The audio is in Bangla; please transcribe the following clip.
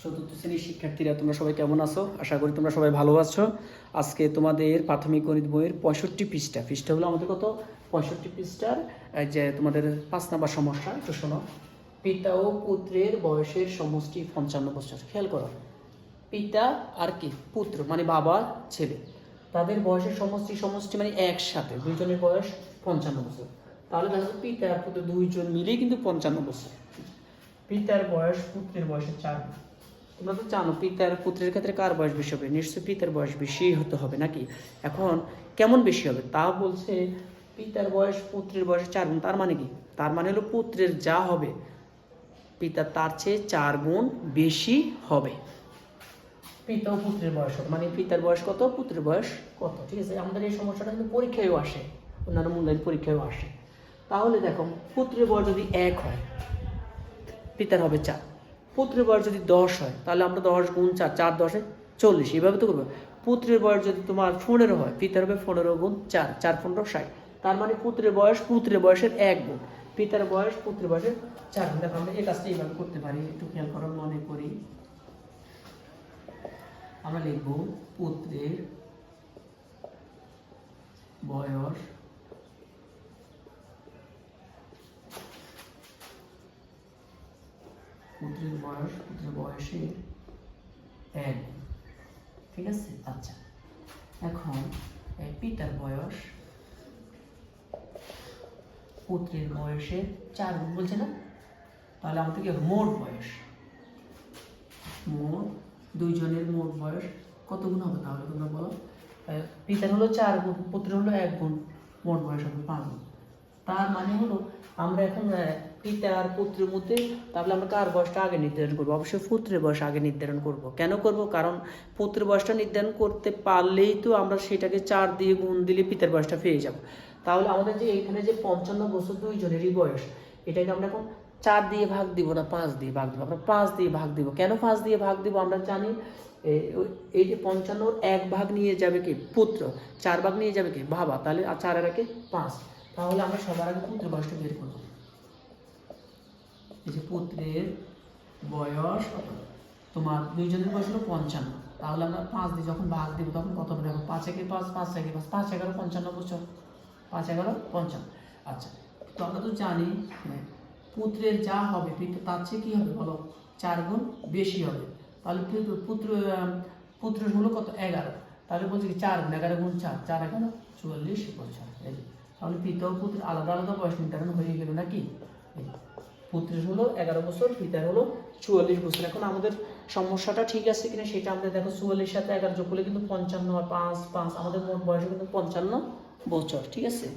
চতুর্থ শ্রেণীর শিক্ষার্থীরা তোমরা সবাই কেমন আছো? আশা করি তোমরা সবাই ভালো আছো। আজকে তোমাদের প্রাথমিক গণিত বইয়ের 65 পৃষ্ঠা হলো আমাদের কত 65 পৃষ্ঠার যে তোমাদের 5 নম্বর সমস্যা। একটু শোনো। পিতা ও পুত্রের বয়সের সমষ্টি 55 বছর। খেয়াল করো, পিতা আর কি পুত্র মানে বাবা ছেলে, তাদের বয়সের সমষ্টি মানে একসাথে দুইজনের বয়স 55 বছর। তাহলে দেখো পিতা আর পুত্র দুইজন মিলেই কিন্তু 55 বছর। পিতার বয়স পুত্রের বয়সের 4 গুণ। তোমরা তো জানো পিতার পুত্রের ক্ষেত্রে কার বয়স বেশি হবে? নিশ্চয়ই পিতার বয়স বেশি হতে হবে নাকি? এখন কেমন বেশি হবে তা বলছে, পিতার বয়স পুত্রের বয়সে 4 গুণ। তার মানে কি? তার মানে হলো পুত্রের যা হবে পিতা তার চেয়ে 4 গুণ বেশি হবে। পিতা ও পুত্রের বয়স হবে, মানে পিতার বয়স কত, পুত্রের বয়স কত। ঠিক আছে, আমাদের এই সমস্যাটা কিন্তু পরীক্ষায়ও আসে, অন্যান্য মূল্যায়ন পরীক্ষায়ও আসে। তাহলে দেখো, পুত্রের বয়স যদি 1 হয়, পিতার হবে 4। পুত্রের বয়স যদি 10 হয়, তাহলে আমরা 10 গুণ 4, 4 10 40, এইভাবে তো করবো। পুত্রের বয়স যদি তোমার 15 হয়, পিতার হবে 15 গুণ 4, 4 15 60। তার মানে পুত্রের বয়সের 1 গুণ, পিতার বয়স পুত্রের বয়সের 4 গুণ। দেখো আমরা এই কাজটা এইভাবে করতে পারি, একটু খেয়াল করো, মনে করি। আমরা লিখব পুত্রের বয়স পুত্রের বয়সের 1 গুণ। ঠিক আছে, আচ্ছা। এখন পিতার বয়স পুত্রের বয়সের 4 গুণ বলছে না? তাহলে আমাদের কি মোট বয়স, দুইজনের মোট বয়স কত গুণ হবে? তাহলে তোমরা বলো। পিতার হলো 4 গুণ, পুত্রের হলো 1 গুণ, মোট বয়স হবে 5 গুণ। তার মানে হলো আমরা এখন পিতা আর পুত্রের মধ্যে তাহলে আমরা কার বয়সটা আগে নির্ধারণ করবো? অবশ্যই পুত্রের বয়স আগে নির্ধারণ করব। কেন করব? কারণ পুত্রের বয়সটা নির্ধারণ করতে পারলেই তো আমরা সেটাকে 4 দিয়ে গুণ দিলে পিতার বয়সটা পেয়ে যাব। তাহলে আমাদের যে এখানে যে 55 বছর দুইজনেরই বয়স, এটাকে আমরা এখন 4 দিয়ে ভাগ দিব না 5 দিয়ে ভাগ দিব? আমরা 5 দিয়ে ভাগ দিব। কেন 5 দিয়ে ভাগ দিব? আমরা জানি এই যে 55 1 ভাগ নিয়ে যাবে কি পুত্র, 4 ভাগ নিয়ে যাবে কি বাবা। তাহলে 4 এর আগে 5। তাহলে আমরা সবার আগে পুত্রের বয়সটা বের করব। এই যে পুত্রের বয়স কত, তোমার দুইজনের বয়স হলো 55। তাহলে আমরা 5 দিয়ে যখন ভাগ দিব তখন কত হবে? 5 একে 5, 5 একে 5, 5 11 55 বছর, 5 11 55। আচ্ছা, তো আমরা তো জানি পুত্রের যা হবে পিতা তার চেয়ে কি হবে বলো, 4 গুণ বেশি হবে। তাহলে পুত্রের হলো কত? 11। তাহলে বলছে কি 4 গুণ 11 গুণ 4, 4 11 44 বছর। তাহলে পিতা ও পুত্রের আলাদা আলাদা বয়স নির্ধারণ হয়ে গেল নাকি? পুত্রের হলো 11 বছর, পিতার হলো 44 বছর। এখন আমাদের সমস্যাটা ঠিক আছে কিনা সেটা আমাদের দেখো, 44 সাথে 11 যোগ করলে কিন্তু 55 আর 5 5, আমাদের মোট বয়স কিন্তু 55 বছর। ঠিক আছে।